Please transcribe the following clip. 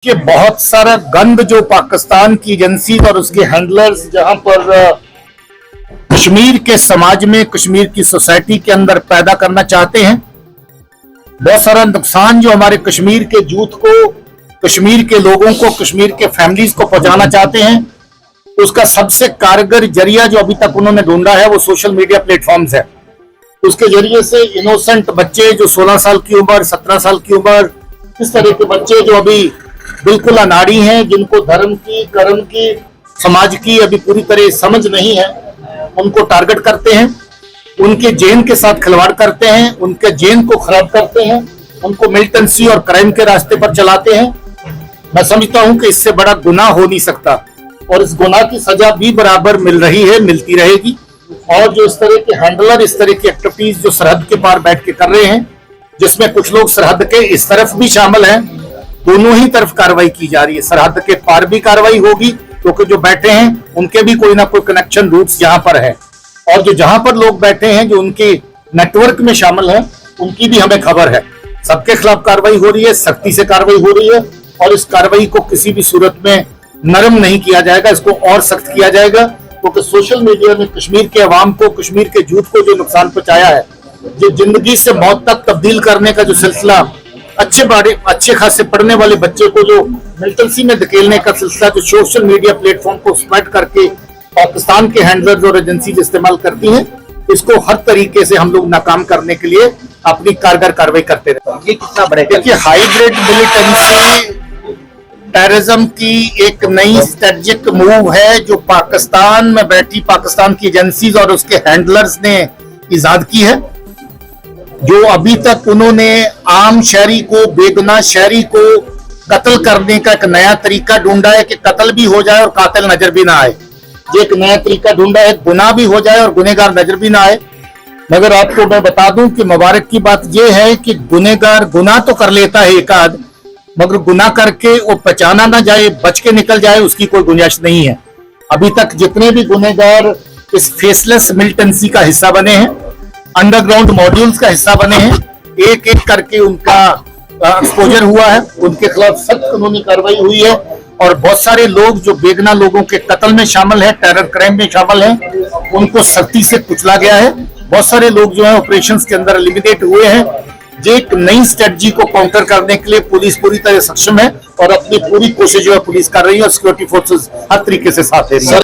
कि बहुत सारा गंद जो पाकिस्तान की एजेंसी और उसके हैंडलर्स जहां पर कश्मीर के समाज में, कश्मीर की सोसाइटी के अंदर पैदा करना चाहते हैं, बहुत सारा नुकसान जो हमारे कश्मीर के यूथ को, कश्मीर के लोगों को, कश्मीर के फैमिलीज को पहुंचाना चाहते हैं, उसका सबसे कारगर जरिया जो अभी तक उन्होंने ढूंढा है वो सोशल मीडिया प्लेटफॉर्म्स है। उसके जरिए से इनोसेंट बच्चे जो 16 साल की उम्र, 17 साल की उम्र, इस तरह के बच्चे जो अभी बिल्कुल अनाड़ी हैं, जिनको धर्म की, कर्म की, समाज की अभी पूरी तरह समझ नहीं है, उनको टारगेट करते हैं, उनके जेन के साथ खिलवाड़ करते हैं, उनके जेन को खराब करते हैं, उनको मिलिटेंसी और क्राइम के रास्ते पर चलाते हैं। मैं समझता हूं कि इससे बड़ा गुनाह हो नहीं सकता और इस गुनाह की सजा भी बराबर मिल रही है, मिलती रहेगी। और जो इस तरह के हैंडलर, इस तरह की एक्टिविटीज जो सरहद के पार बैठ के कर रहे हैं, जिसमें कुछ लोग सरहद के इस तरफ भी शामिल हैं, दोनों ही तरफ कार्रवाई की जा रही है। सरहद के पार भी कार्रवाई होगी क्योंकि जो बैठे हैं उनके भी कोई ना कोई कनेक्शन रूट्स यहाँ पर है, और जो जहां पर लोग बैठे हैं, जो उनके नेटवर्क में शामिल हैं, उनकी भी हमें खबर है। सबके खिलाफ कार्रवाई हो रही है, सख्ती से कार्रवाई हो रही है, और इस कार्रवाई को किसी भी सूरत में नरम नहीं किया जाएगा, इसको और सख्त किया जाएगा। क्योंकि सोशल मीडिया में कश्मीर के अवाम को, कश्मीर के यूथ को जो नुकसान पहुंचाया है, जो जिंदगी से मौत तक तब्दील करने का जो सिलसिला, अच्छे खासे पढ़ने वाले बच्चे को जो मिलिटेंसी में धकेलने का सिलसिला जो सोशल मीडिया प्लेटफॉर्म को स्प्रेड करके पाकिस्तान के हैंडलर्स और एजेंसीज इस्तेमाल करती हैं, इसको हर तरीके से हम लोग नाकाम करने के लिए अपनी कारगर कार्रवाई करते रहते हैं। ये कितना बढ़ेगा? देखिए, हाइब्रिड मिलिटेंसी टेररिज्म की एक नई स्ट्रेटेजिक मूव है जो पाकिस्तान में बैठी पाकिस्तान की एजेंसीज और उसके हैंडलर्स ने इजाद की है। जो अभी तक उन्होंने आम शहरी को, बेगुनाह शहरी को कत्ल करने का एक नया तरीका ढूंढा है कि कत्ल भी हो जाए और कातिल नजर भी ना आए। ये एक नया तरीका ढूंढा है, गुनाह भी हो जाए और गुनहगार नजर भी ना आए। मगर आपको मैं बता दूं कि मुबारक की बात यह है कि गुनहगार गुनाह तो कर लेता है एक आध, मगर गुनाह करके वो पहचाना ना जाए, बच के निकल जाए, उसकी कोई गुंजाइश नहीं है। अभी तक जितने भी गुनहगार इस फेसलेस मिलिटेंसी का हिस्सा बने हैं, अंडरग्राउंड मॉड्यूल्स का हिस्सा बने हैं, एक एक करके उनका एक्सपोजर हुआ है, उनके खिलाफ सख्त कानूनी कार्रवाई हुई है। और बहुत सारे लोग जो बेगुनाह लोगों के कत्ल में शामिल हैं, टेरर क्राइम में शामिल हैं, उनको सख्ती से कुचला गया है। बहुत सारे लोग जो है ऑपरेशंस के अंदर एलिमिनेट हुए हैं। जो एक नई स्ट्रेटजी को काउंटर करने के लिए पुलिस पूरी तरह सक्षम है और अपनी पूरी कोशिश जो है पुलिस कर रही है और सिक्योरिटी फोर्सेस हर तरीके से साथ दे रही है।